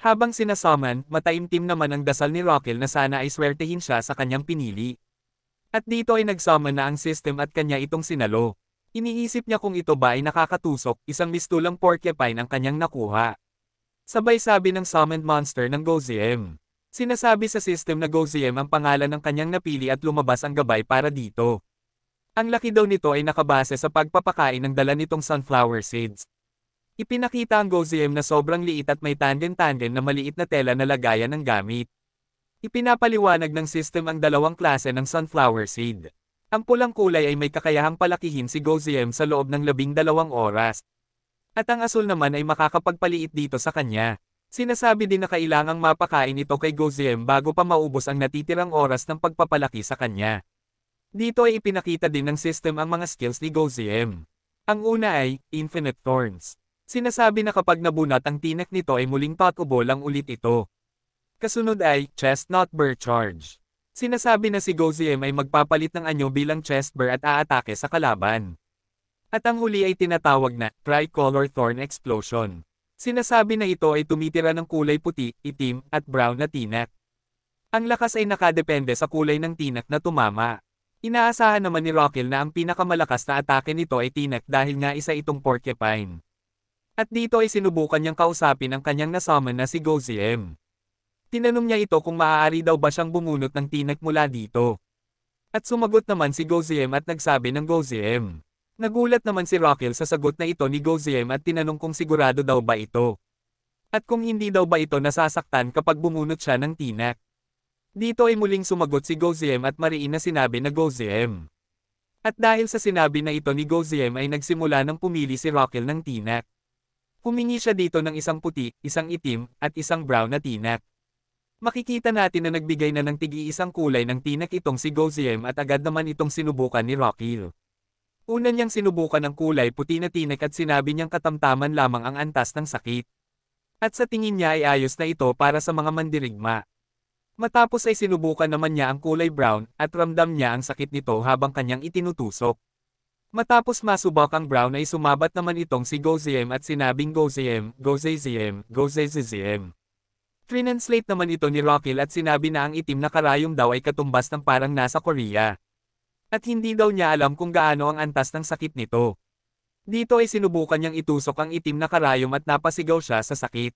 Habang sinasummon, mataimtim naman ang dasal ni Rockil na sana ay swertehin siya sa kanyang pinili. At dito ay nagsummon na ang system at kanya itong sinalo. Iniisip niya kung ito ba ay nakakatusok, isang mistulang porcupine ang kanyang nakuha. Sabay sabi ng summoned monster ng Goziem. Sinasabi sa system na Goziem ang pangalan ng kanyang napili at lumabas ang gabay para dito. Ang laki daw nito ay nakabase sa pagpapakain ng dala nitong sunflower seeds. Ipinakita ang Goziem na sobrang liit at may tanden-tanden na maliit na tela na lagayan ng gamit. Ipinapaliwanag ng system ang dalawang klase ng sunflower seed. Ang pulang kulay ay may kakayahang palakihin si Goziem sa loob ng 12 oras. At ang asul naman ay makakapagpaliit dito sa kanya. Sinasabi din na kailangang mapakain ito kay Goziem bago pa maubos ang natitirang oras ng pagpapalaki sa kanya. Dito ay ipinakita din ng system ang mga skills ni Goziem. Ang una ay, Infinite Thorns. Sinasabi na kapag nabunat ang tinek nito ay muling patubol lang ulit ito. Kasunod ay, Chestnut Burr Charge. Sinasabi na si Goziem ay magpapalit ng anyo bilang chest burr at aatake sa kalaban. At ang huli ay tinatawag na, Tricolor Thorn Explosion. Sinasabi na ito ay tumitira ng kulay puti, itim, at brown na tinek. Ang lakas ay nakadepende sa kulay ng tinek na tumama. Inaasahan naman ni Rockil na ang pinakamalakas na atake nito ay tinek dahil nga isa itong porcupine. At dito ay sinubukan niyang kausapin ang kanyang nasummon na si Goziem. Tinanong niya ito kung maaari daw ba siyang bumunot ng tinek mula dito. At sumagot naman si Goziem at nagsabi ng Goziem. Nagulat naman si Rockil sa sagot na ito ni Goziem at tinanong kung sigurado daw ba ito. At kung hindi daw ba ito nasasaktan kapag bumunot siya ng tinek. Dito ay muling sumagot si Goziem at mariin na sinabi na Goziem. At dahil sa sinabi na ito ni Goziem ay nagsimula ng pumili si Rockil ng tinek. Humingi siya dito ng isang puti, isang itim, at isang brown na tinek. Makikita natin na nagbigay na ng tigi-isang kulay ng tinek itong si Goziem at agad naman itong sinubukan ni Rockil. Una niyang sinubukan ang kulay puti na tinek at sinabi niyang katamtaman lamang ang antas ng sakit. At sa tingin niya ay ayos na ito para sa mga mandirigma. Matapos ay sinubukan naman niya ang kulay brown at ramdam niya ang sakit nito habang kanyang itinutusok. Matapos masubok ang brown ay sumabat naman itong si Goziem at sinabing Goziem, Gozeziem, Gozeziem. Translate naman ito ni Rockil at sinabi na ang itim na karayom daw ay katumbas ng parang nasa Korea. At hindi daw niya alam kung gaano ang antas ng sakit nito. Dito ay sinubukan niyang itusok ang itim na karayom at napasigaw siya sa sakit.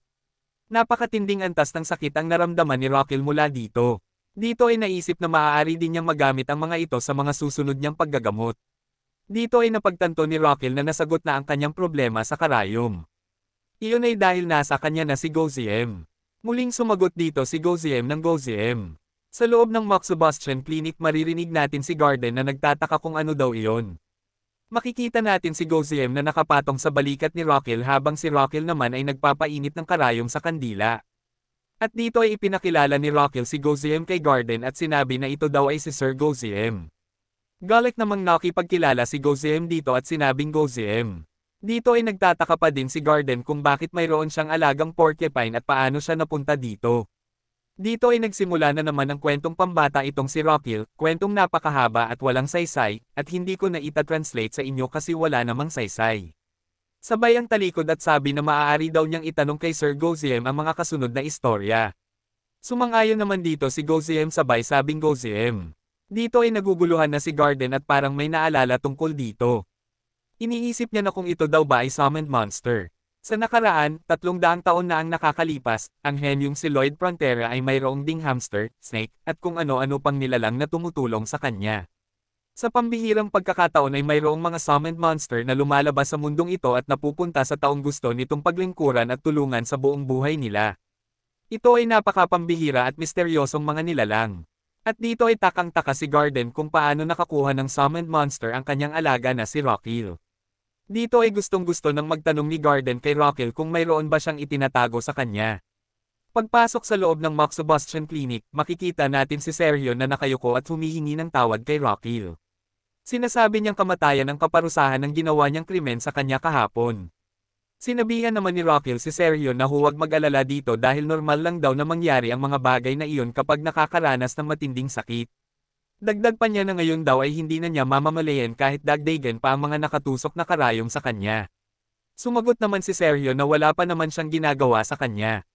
Napakatinding antas ng sakit ang naramdaman ni Rockil mula dito. Dito ay naisip na maaari din niyang magamit ang mga ito sa mga susunod niyang paggagamot. Dito ay napagtanto ni Rockil na nasagot na ang kanyang problema sa karayom. Iyon ay dahil nasa kanya na si Goziem. Muling sumagot dito si Goziem ng Goziem. Sa loob ng Moxobustian Clinic maririnig natin si Garden na nagtataka kung ano daw iyon. Makikita natin si Goziem na nakapatong sa balikat ni Rockil habang si Rockil naman ay nagpapainit ng karayom sa kandila. At dito ay ipinakilala ni Rockil si Goziem kay Garden at sinabi na ito daw ay si Sir Goziem. Galit namang nakipagkilala si Goziem dito at sinabing Goziem. Dito ay nagtataka pa din si Garden kung bakit mayroon siyang alagang porcupine at paano siya napunta dito. Dito ay nagsimula na naman ang kwentong pambata itong si Rockil, kwentong napakahaba at walang saysay, at hindi ko na ita-translate sa inyo kasi wala namang saysay. Sabay ang talikod at sabi na maaari daw niyang itanong kay Sir Goziem ang mga kasunod na istorya. Sumang-ayon naman dito si Goziem sabay sabing Goziem. Dito ay naguguluhan na si Garden at parang may naalala tungkol dito. Iniisip niya na kung ito daw ba ay summoned monster. Sa nakaraan, 300 taon na ang nakakalipas, ang henyong si Lloyd Frontera ay mayroong ding hamster, snake, at kung ano-ano pang nilalang na tumutulong sa kanya. Sa pambihirang pagkakataon ay mayroong mga summoned monster na lumalabas sa mundong ito at napupunta sa taong gusto nitong paglingkuran at tulungan sa buong buhay nila. Ito ay napakapambihira at misteryosong mga nilalang. At dito ay takang-taka si Garden kung paano nakakuha ng summoned monster ang kanyang alaga na si Rockil. Dito ay gustong-gusto ng magtanong ni Garden kay Rockil kung mayroon ba siyang itinatago sa kanya. Pagpasok sa loob ng Moxobustian Clinic, makikita natin si Sergio na nakayuko at humihingi ng tawad kay Rockil. Sinasabi niyang kamatayan ang kaparusahan ng ginawa niyang krimen sa kanya kahapon. Sinabihan naman ni Rockil si Sergio na huwag mag-alala dito dahil normal lang daw na mangyari ang mga bagay na iyon kapag nakakaranas ng matinding sakit. Dagdag pa niya na ngayon daw ay hindi na niya mamamalayan kahit dagdagan pa ang mga nakatusok na karayom sa kanya. Sumagot naman si Sergio na wala pa naman siyang ginagawa sa kanya.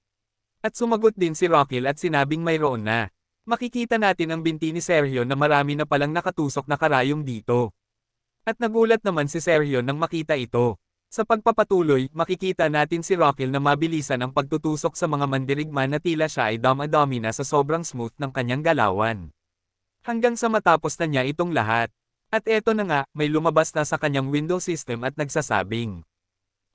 At sumagot din si Rockil at sinabing mayroon na. Makikita natin ang binti ni Sergio na marami na palang nakatusok na karayom dito. At nagulat naman si Sergio nang makita ito. Sa pagpapatuloy, makikita natin si Rockil na mabilisan ang pagtutusok sa mga mandirigma na tila siya ay dama-dami na sa sobrang smooth ng kanyang galawan. Hanggang sa matapos na niya itong lahat. At eto na nga, may lumabas na sa kanyang window system at nagsasabing.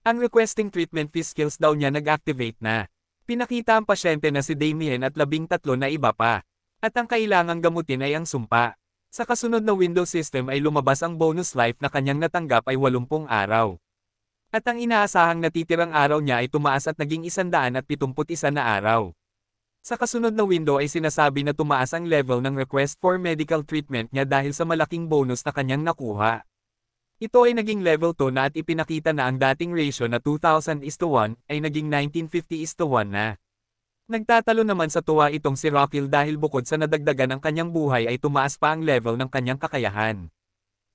Ang requesting treatment fee skills daw niya nag-activate na. Pinakita ang pasyente na si Damien at 13 na iba pa. At ang kailangang gamutin ay ang sumpa. Sa kasunod na window system ay lumabas ang bonus life na kanyang natanggap ay 80 araw. At ang inaasahang natitirang araw niya ay tumaas at naging 171 na araw. Sa kasunod na window ay sinasabi na tumaas ang level ng request for medical treatment niya dahil sa malaking bonus na kanyang nakuha. Ito ay naging level 2 na at ipinakita na ang dating ratio na 2,000:1 ay naging 1950:1 na. Nagtatalo naman sa tuwa itong si Rockil dahil bukod sa nadagdagan ang kanyang buhay ay tumaas pa ang level ng kanyang kakayahan.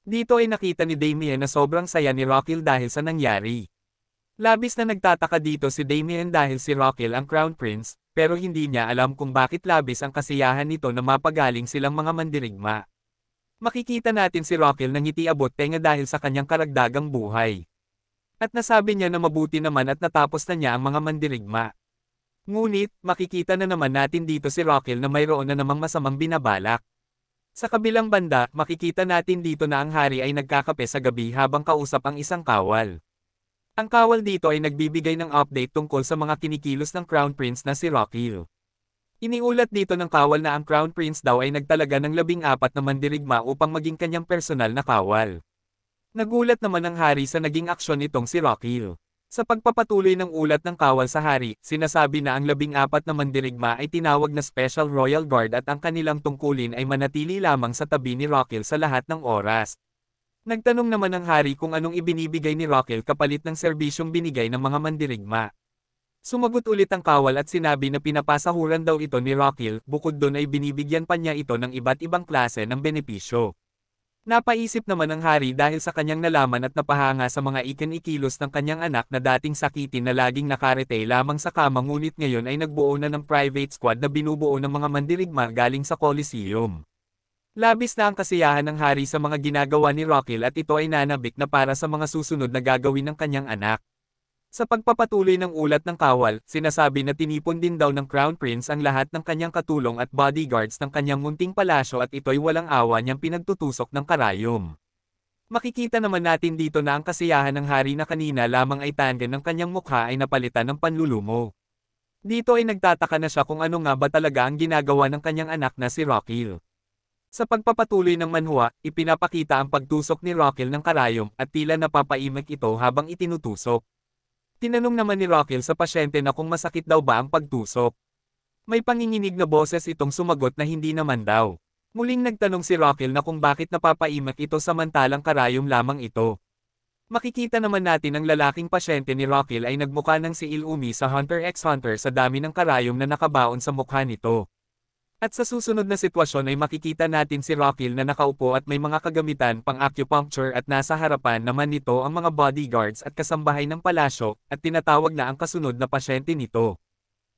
Dito ay nakita ni Damien na sobrang saya ni Rockil dahil sa nangyari. Labis na nagtataka dito si Damien dahil si Rockil ang Crown Prince, pero hindi niya alam kung bakit labis ang kasiyahan nito na mapagaling silang mga mandirigma. Makikita natin si Rockil na ngiti abot tenga dahil sa kanyang karagdagang buhay. At nasabi niya na mabuti naman at natapos na niya ang mga mandirigma. Ngunit, makikita na naman natin dito si Rockil na mayroon na namang masamang binabalak. Sa kabilang banda, makikita natin dito na ang hari ay nagkakape sa gabi habang kausap ang isang kawal. Ang kawal dito ay nagbibigay ng update tungkol sa mga kinikilos ng Crown Prince na si Rockil. Iniulat dito ng kawal na ang Crown Prince daw ay nagtalaga ng 14 na mandirigma upang maging kanyang personal na kawal. Nagulat naman ang hari sa naging aksyon nitong si Rockil. Sa pagpapatuloy ng ulat ng kawal sa hari, sinasabi na ang 14 na mandirigma ay tinawag na Special Royal Guard at ang kanilang tungkulin ay manatili lamang sa tabi ni Rockil sa lahat ng oras. Nagtanong naman ang hari kung anong ibinibigay ni Rockil kapalit ng serbisyong binigay ng mga mandirigma. Sumagot ulit ang kawal at sinabi na pinapasahuran daw ito ni Rockil, bukod doon ay binibigyan pa niya ito ng iba't ibang klase ng benepisyo. Napaisip naman ang hari dahil sa kanyang nalaman at napahanga sa mga ikilos ng kanyang anak na dating sakitin na laging nakarete lamang sa kama ngunit ngayon ay nagbuo na ng private squad na binubuo ng mga mandirigma galing sa Coliseum. Labis na ang kasiyahan ng hari sa mga ginagawa ni Rockil at ito ay nanabik na para sa mga susunod na gagawin ng kanyang anak. Sa pagpapatuloy ng ulat ng kawal, sinasabi na tinipon din daw ng Crown Prince ang lahat ng kanyang katulong at bodyguards ng kanyang munting palasyo at ito'y walang awa niyang pinagtutusok ng karayom. Makikita naman natin dito na ang kasiyahan ng hari na kanina lamang ay tanggen ng kanyang mukha ay napalitan ng panlulumo. Dito ay nagtataka na siya kung ano nga ba talaga ang ginagawa ng kanyang anak na si Rockil. Sa pagpapatuloy ng manhwa, ipinapakita ang pagtusok ni Rockil ng karayom at tila napapaimik ito habang itinutusok. Tinanong naman ni Rockil sa pasyente na kung masakit daw ba ang pagtusok. May panginginig na boses itong sumagot na hindi naman daw. Muling nagtanong si Rockil na kung bakit napapaimak ito samantalang karayom lamang ito. Makikita naman natin ang lalaking pasyente ni Rockil ay nagmukha ng si Illumi sa Hunter x Hunter sa dami ng karayom na nakabaon sa mukha nito. At sa susunod na sitwasyon ay makikita natin si Rockil na nakaupo at may mga kagamitan pang acupuncture at nasa harapan naman nito ang mga bodyguards at kasambahay ng palasyo at tinatawag na ang kasunod na pasyente nito.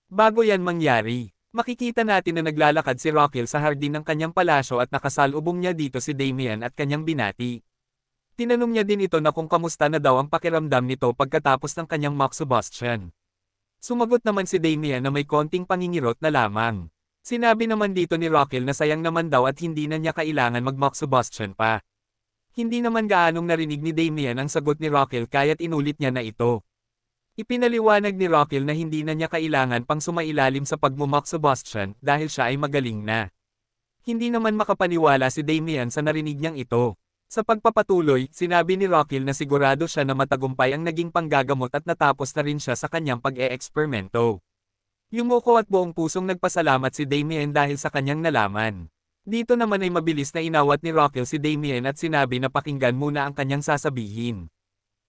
Bago yan mangyari, makikita natin na naglalakad si Rockil sa hardin ng kanyang palasyo at nakasalubong niya dito si Damien at kanyang binati. Tinanong niya din ito na kung kamusta na daw ang pakiramdam nito pagkatapos ng kanyang moxibustion. Sumagot naman si Damien na may konting pangingirot na lamang. Sinabi naman dito ni Rockil na sayang naman daw at hindi na niya kailangan mag-moxibustion pa. Hindi naman gaanong narinig ni Damien ang sagot ni Rockil kaya't inulit niya na ito. Ipinaliwanag ni Rockil na hindi na niya kailangan pang sumailalim sa pag-moxibustion dahil siya ay magaling na. Hindi naman makapaniwala si Damien sa narinig niyang ito. Sa pagpapatuloy, sinabi ni Rockil na sigurado siya na matagumpay ang naging panggagamot at natapos na rin siya sa kanyang pag-e-eksperimento. Yumuko at buong pusong nagpasalamat si Damien dahil sa kanyang nalaman. Dito naman ay mabilis na inawat ni Rockil si Damien at sinabi na pakinggan muna ang kanyang sasabihin.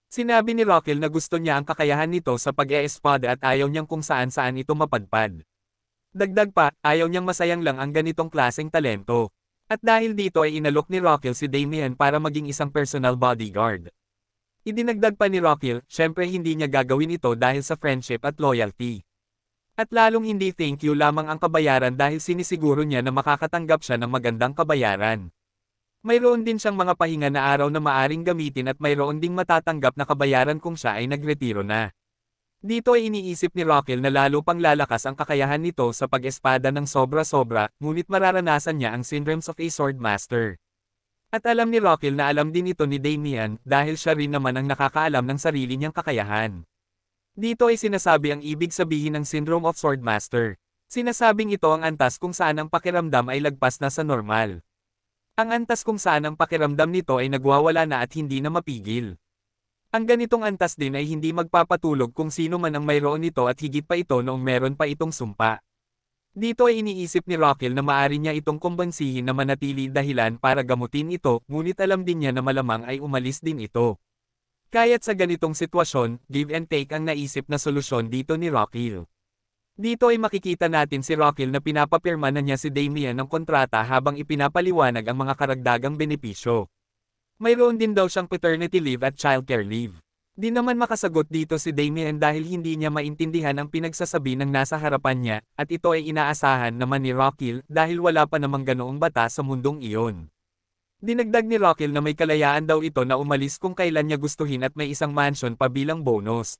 Sinabi ni Rockil na gusto niya ang kakayahan nito sa pag-e-espada at ayaw niyang kung saan-saan ito mapadpad. Dagdag pa, ayaw niyang masayang lang ang ganitong klaseng talento. At dahil dito ay inalok ni Rockil si Damien para maging isang personal bodyguard. Idinagdag pa ni Rockil, syempre hindi niya gagawin ito dahil sa friendship at loyalty. At lalong hindi thank you lamang ang kabayaran dahil sinisiguro niya na makakatanggap siya ng magandang kabayaran. Mayroon din siyang mga pahinga na araw na maaring gamitin at mayroon ding matatanggap na kabayaran kung siya ay nagretiro na. Dito ay iniisip ni Rockell na lalo pang lalakas ang kakayahan nito sa pag-espada ng sobra-sobra, ngunit mararanasan niya ang syndromes of a sword master. At alam ni Rockell na alam din ito ni Damian dahil siya rin naman ang nakakaalam ng sarili niyang kakayahan. Dito ay sinasabi ang ibig sabihin ng Syndrome of Swordmaster. Sinasabing ito ang antas kung saan ang pakiramdam ay lagpas na sa normal. Ang antas kung saan ang pakiramdam nito ay nagwawala na at hindi na mapigil. Ang ganitong antas din ay hindi magpapatulog kung sino man ang mayroon nito at higit pa ito noong meron pa itong sumpa. Dito ay iniisip ni Rockell na maaari niya itong kumbansihin na manatili dahilan para gamutin ito, ngunit alam din niya na malamang ay umalis din ito. Kaya't sa ganitong sitwasyon, give and take ang naisip na solusyon dito ni Rockell. Dito ay makikita natin si Rockell na pinapapirma na niya si Damian ng kontrata habang ipinapaliwanag ang mga karagdagang benepisyo. Mayroon din daw siyang paternity leave at childcare leave. Di naman makasagot dito si Damian dahil hindi niya maintindihan ang pinagsasabi ng nasa harapan niya, at ito ay inaasahan naman ni Rockell dahil wala pa namang ganoong batas sa mundong iyon. Dinagdag ni Rockell na may kalayaan daw ito na umalis kung kailan niya gustuhin at may isang mansion pa bilang bonus.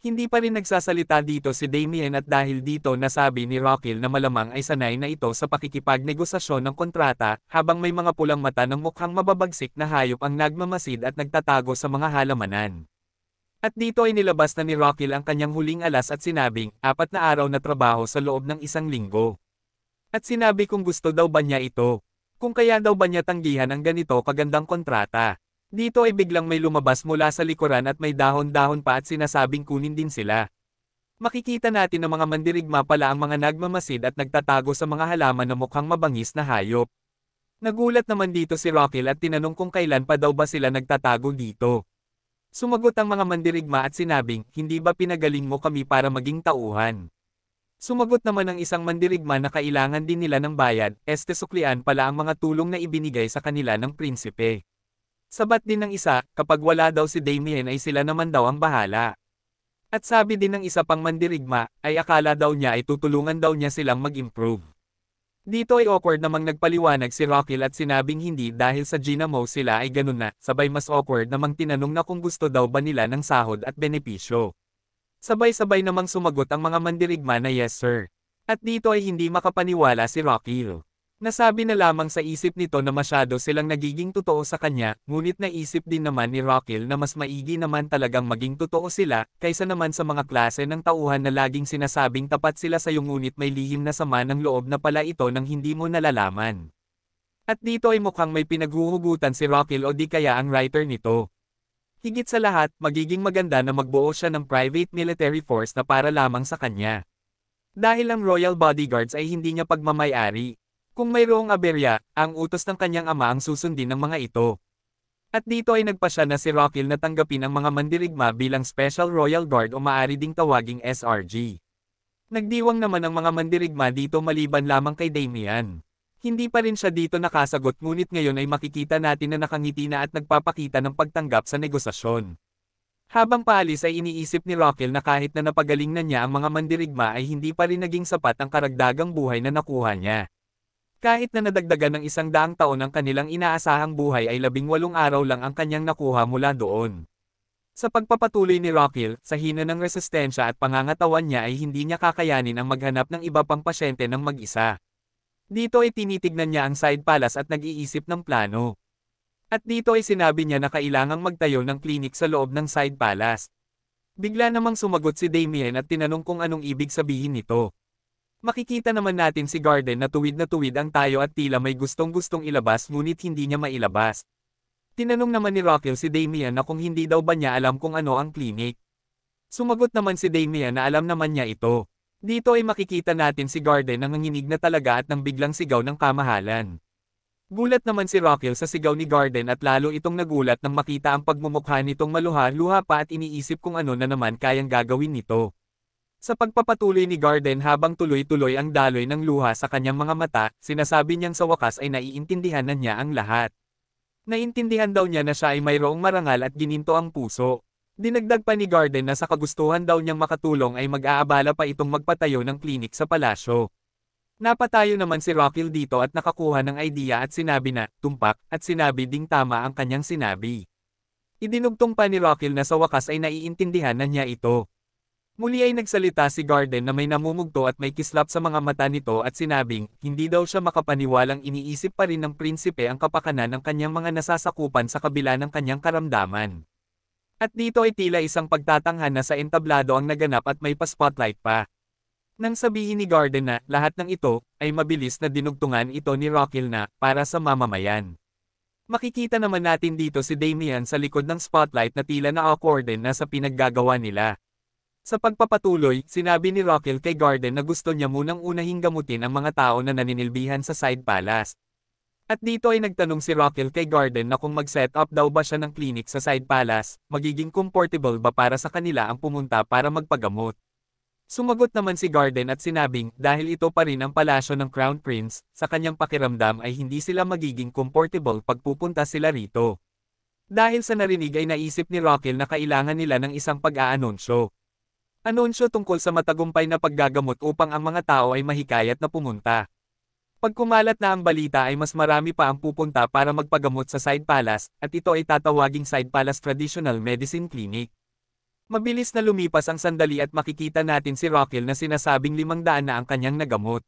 Hindi pa rin nagsasalita dito si Damian at dahil dito nasabi ni Rockell na malamang ay sanay na ito sa pakikipagnegosasyon ng kontrata, habang may mga pulang mata ng mukhang mababagsik na hayop ang nagmamasid at nagtatago sa mga halamanan. At dito ay nilabas na ni Rockell ang kanyang huling alas at sinabing, 4 na araw na trabaho sa loob ng 1 linggo. At sinabi kung gusto daw ba niya ito. Kung kaya daw ba niya tanggihan ang ganito kagandang kontrata. Dito ay biglang may lumabas mula sa likuran at may dahon-dahon pa at sinasabing kunin din sila. Makikita natin na mga mandirigma pala ang mga nagmamasid at nagtatago sa mga halaman na mukhang mabangis na hayop. Nagulat naman dito si Rockell at tinanong kung kailan pa daw ba sila nagtatago dito. Sumagot ang mga mandirigma at sinabing, hindi ba pinagaling mo kami para maging tauhan? Sumagot naman ang isang mandirigma na kailangan din nila ng bayad, suklian pala ang mga tulong na ibinigay sa kanila ng prinsipe. Sabat din ng isa, kapag wala daw si Damian ay sila naman daw ang bahala. At sabi din ng isa pang mandirigma, ay akala daw niya ay tutulungan daw niya silang mag-improve. Dito ay awkward namang nagpaliwanag si Rockell at sinabing hindi dahil sa Ginamo sila ay ganun na, sabay mas awkward namang tinanong na kung gusto daw ba nila ng sahod at benepisyo. Sabay-sabay namang sumagot ang mga mandirigma na yes sir. At dito ay hindi makapaniwala si Rockell. Nasabi na lamang sa isip nito na masyado silang nagiging totoo sa kanya, ngunit naisip din naman ni Rockell na mas maigi naman talagang maging totoo sila, kaysa naman sa mga klase ng tauhan na laging sinasabing tapat sila sa iyo ngunit may lihim na sama ng loob na pala ito nang hindi mo nalalaman. At dito ay mukhang may pinaghuhugutan si Rockell o di kaya ang writer nito. Higit sa lahat, magiging maganda na magbuo siya ng private military force na para lamang sa kanya. Dahil ang royal bodyguards ay hindi niya pagmamayari. Kung mayroong aberya, ang utos ng kanyang ama ang susundin ng mga ito. At dito ay nagpasya na si Rockell na tanggapin ang mga mandirigma bilang Special Royal Guard o maaari ding tawaging SRG. Nagdiwang naman ang mga mandirigma dito maliban lamang kay Damian. Hindi pa rin siya dito nakasagot ngunit ngayon ay makikita natin na nakangiti na at nagpapakita ng pagtanggap sa negosasyon. Habang paalis ay iniisip ni Rockell na kahit na napagaling na niya ang mga mandirigma ay hindi pa rin naging sapat ang karagdagang buhay na nakuha niya. Kahit na nadagdagan ng 100 taon ang kanilang inaasahang buhay ay 18 araw lang ang kanyang nakuha mula doon. Sa pagpapatuloy ni Rockell, sa hina ng resistensya at pangangatawan niya ay hindi niya kakayanin ang maghanap ng iba pang pasyente ng mag-isa. Dito ay tinitignan niya ang side palace at nag-iisip ng plano. At dito ay sinabi niya na kailangang magtayo ng klinik sa loob ng side palace. Bigla namang sumagot si Damian at tinanong kung anong ibig sabihin nito. Makikita naman natin si Garden na tuwid ang tayo at tila may gustong-gustong ilabas ngunit hindi niya mailabas. Tinanong naman ni Rockell si Damian na kung hindi daw ba niya alam kung ano ang klinik. Sumagot naman si Damian na alam naman niya ito. Dito ay makikita natin si Garden ang nanginig na talaga at nang biglang sigaw ng kamahalan. Gulat naman si Rockell sa sigaw ni Garden at lalo itong nagulat nang makita ang pagmumukha nitong maluha-luha pa at iniisip kung ano na naman kayang gagawin nito. Sa pagpapatuloy ni Garden habang tuloy-tuloy ang daloy ng luha sa kanyang mga mata, sinasabi niyang sa wakas ay naiintindihan na niya ang lahat. Naintindihan daw niya na siya ay mayroong marangal at gininto ang puso. Dinagdag pa ni Garden na sa kagustuhan daw niyang makatulong ay mag-aabala pa itong magpatayo ng klinik sa palasyo. Napatayo naman si Rockil dito at nakakuha ng idea at sinabi na, tumpak, at sinabi ding tama ang kanyang sinabi. Idinugtong pa ni Rockil na sa wakas ay naiintindihan na niya ito. Muli ay nagsalita si Garden na may namumugto at may kislap sa mga mata nito at sinabing, hindi daw siya makapaniwalang iniisip pa rin ng prinsipe ang kapakanan ng kanyang mga nasasakupan sa kabila ng kanyang karamdaman. At dito ay tila isang pagtatanghan na sa entablado ang naganap at may pa-spotlight pa. Nang sabihin ni Garden na lahat ng ito ay mabilis na dinugtungan ito ni Rockil na para sa mamamayan. Makikita naman natin dito si Damian sa likod ng spotlight na tila na awkward din na sa pinaggagawa nila. Sa pagpapatuloy, sinabi ni Rockil kay Garden na gusto niya munang unahing gamutin ang mga tao na naninilbihan sa Side Palace. At dito ay nagtanong si Rockil kay Garden na kung mag-set up daw ba siya ng clinic sa Side Palace, magiging comfortable ba para sa kanila ang pumunta para magpagamot. Sumagot naman si Garden at sinabing, dahil ito pa rin ang palasyo ng Crown Prince, sa kanyang pakiramdam ay hindi sila magiging comfortable pag pupunta sila rito. Dahil sa narinig ay naisip ni Rockil na kailangan nila ng isang pag-aanunsyo. Anunsyo tungkol sa matagumpay na paggagamot upang ang mga tao ay mahikayat na pumunta. Pag kumalat na ang balita ay mas marami pa ang pupunta para magpagamot sa Side Palace, at ito ay tatawaging Side Palace Traditional Medicine Clinic. Mabilis na lumipas ang sandali at makikita natin si Rockil na sinasabing 500 na ang kanyang nagamot.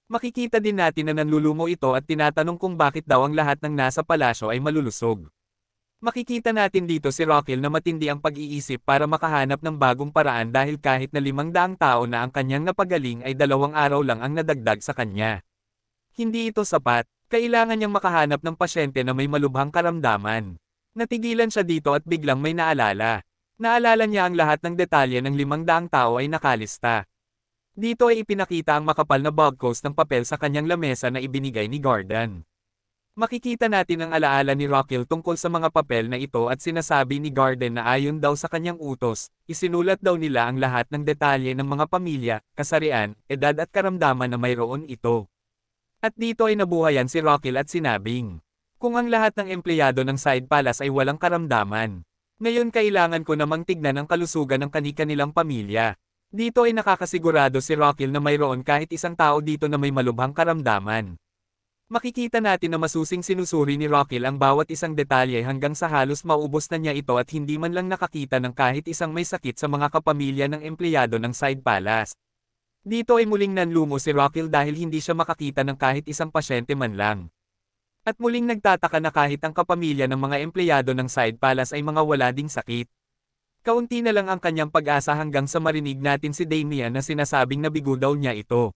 Makikita din natin na nanlulumo ito at tinatanong kung bakit daw ang lahat ng nasa palasyo ay malulusog. Makikita natin dito si Rockil na matindi ang pag-iisip para makahanap ng bagong paraan dahil kahit na 500 tao na ang kanyang napagaling ay 2 araw lang ang nadagdag sa kanya. Hindi ito sapat, kailangan niyang makahanap ng pasyente na may malubhang karamdaman. Natigilan siya dito at biglang may naalala. Naalala niya ang lahat ng detalye ng 500 tao ay nakalista. Dito ay ipinakita ang makapal na bugcos ng papel sa kanyang lamesa na ibinigay ni Garden. Makikita natin ang alaala ni Rockil tungkol sa mga papel na ito at sinasabi ni Garden na ayon daw sa kanyang utos, isinulat daw nila ang lahat ng detalye ng mga pamilya, kasarian, edad at karamdaman na mayroon ito. At dito ay nabuhayan si Rockil at sinabing, kung ang lahat ng empleyado ng Side Palace ay walang karamdaman, ngayon kailangan ko namang tignan ang kalusugan ng kani-kanilang pamilya. Dito ay nakakasigurado si Rockil na mayroon kahit isang tao dito na may malubhang karamdaman. Makikita natin na masusing sinusuri ni Rockil ang bawat isang detalye hanggang sa halos maubos na niya ito at hindi man lang nakakita ng kahit isang may sakit sa mga kapamilya ng empleyado ng Side Palace. Dito ay muling nanlumo si Rockil dahil hindi siya makakita ng kahit isang pasyente man lang. At muling nagtataka na kahit ang kapamilya ng mga empleyado ng Side Palace ay mga wala ding sakit. Kaunti na lang ang kanyang pag-asa hanggang sa marinig natin si Damian na sinasabing nabigo daw niya ito.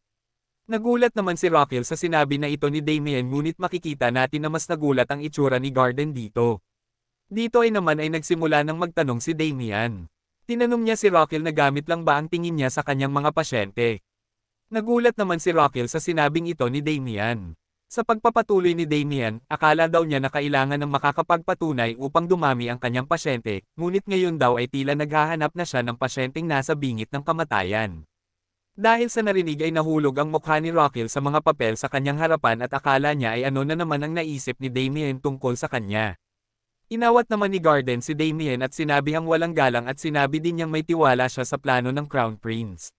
Nagulat naman si Rockil sa sinabi na ito ni Damian ngunit makikita natin na mas nagulat ang itsura ni Garden dito. Dito ay naman ay nagsimula ng magtanong si Damian. Tinanong niya si Rockil na gamit lang ba ang tingin niya sa kanyang mga pasyente. Nagulat naman si Rockil sa sinabing ito ni Damian. Sa pagpapatuloy ni Damian, akala daw niya na kailangan ng makakapagpatunay upang dumami ang kanyang pasyente, ngunit ngayon daw ay tila naghahanap na siya ng pasyenteng nasa bingit ng kamatayan. Dahil sa narinig ay nahulog ang mukha ni Rockil sa mga papel sa kanyang harapan at akala niya ay ano na naman ang naisip ni Damian tungkol sa kanya. Inawat naman ni Garden si Damian at sinabi ang walang galang at sinabi din niyang may tiwala siya sa plano ng Crown Prince.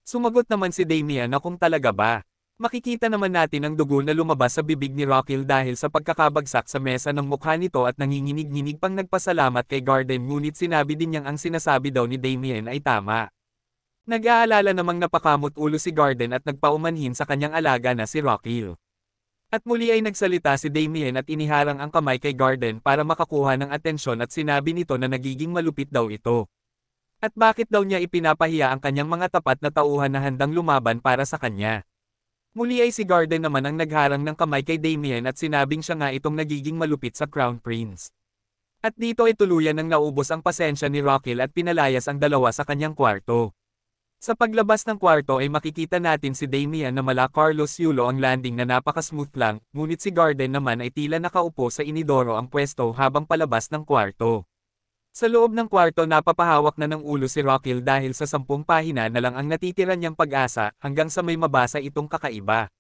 Sumagot naman si Damian na kung talaga ba. Makikita naman natin ang dugo na lumabas sa bibig ni Rockil dahil sa pagkakabagsak sa mesa ng mukha nito at nanginginig-nginig pang nagpasalamat kay Garden ngunit sinabi din niyang ang sinasabi daw ni Damian ay tama. Nag-aalala namang napakamot ulo si Garden at nagpaumanhin sa kanyang alaga na si Rockil. At muli ay nagsalita si Damian at iniharang ang kamay kay Garden para makakuha ng atensyon at sinabi nito na nagiging malupit daw ito. At bakit daw niya ipinapahiya ang kanyang mga tapat na tauhan na handang lumaban para sa kanya. Muli ay si Garden naman ang nagharang ng kamay kay Damian at sinabing siya nga itong nagiging malupit sa Crown Prince. At dito ay tuluyan ng naubos ang pasensya ni Rockil at pinalayas ang dalawa sa kanyang kwarto. Sa paglabas ng kwarto ay makikita natin si Damian na mala Carlos Yulo ang landing na napaka-smooth lang, ngunit si Garden naman ay tila nakaupo sa inidoro ang pwesto habang palabas ng kwarto. Sa loob ng kwarto napapahawak na ng ulo si Rockil dahil sa 10 pahina na lang ang natitira niyang pag-asa hanggang sa may mabasa itong kakaiba.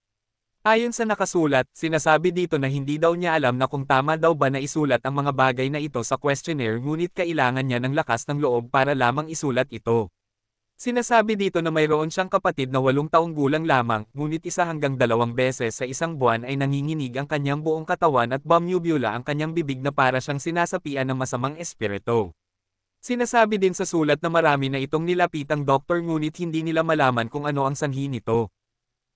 Ayon sa nakasulat, sinasabi dito na hindi daw niya alam na kung tama daw ba na isulat ang mga bagay na ito sa questionnaire ngunit kailangan niya ng lakas ng loob para lamang isulat ito. Sinasabi dito na mayroon siyang kapatid na 8 taong gulang lamang, ngunit 1 hanggang 2 beses sa isang buwan ay nanginginig ang kanyang buong katawan at bumubula ang kanyang bibig na para siyang sinasapian ng masamang espiritu. Sinasabi din sa sulat na marami na itong nilapitang doktor ngunit hindi nila malaman kung ano ang sanhi nito.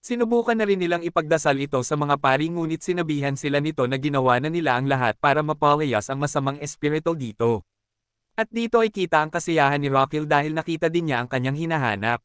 Sinubukan na rin nilang ipagdasal ito sa mga pari ngunit sinabihan sila nito na ginawa na nila ang lahat para mapalayas ang masamang espiritu dito. At dito ay kita ang kasiyahan ni Rockhill dahil nakita din niya ang kanyang hinahanap.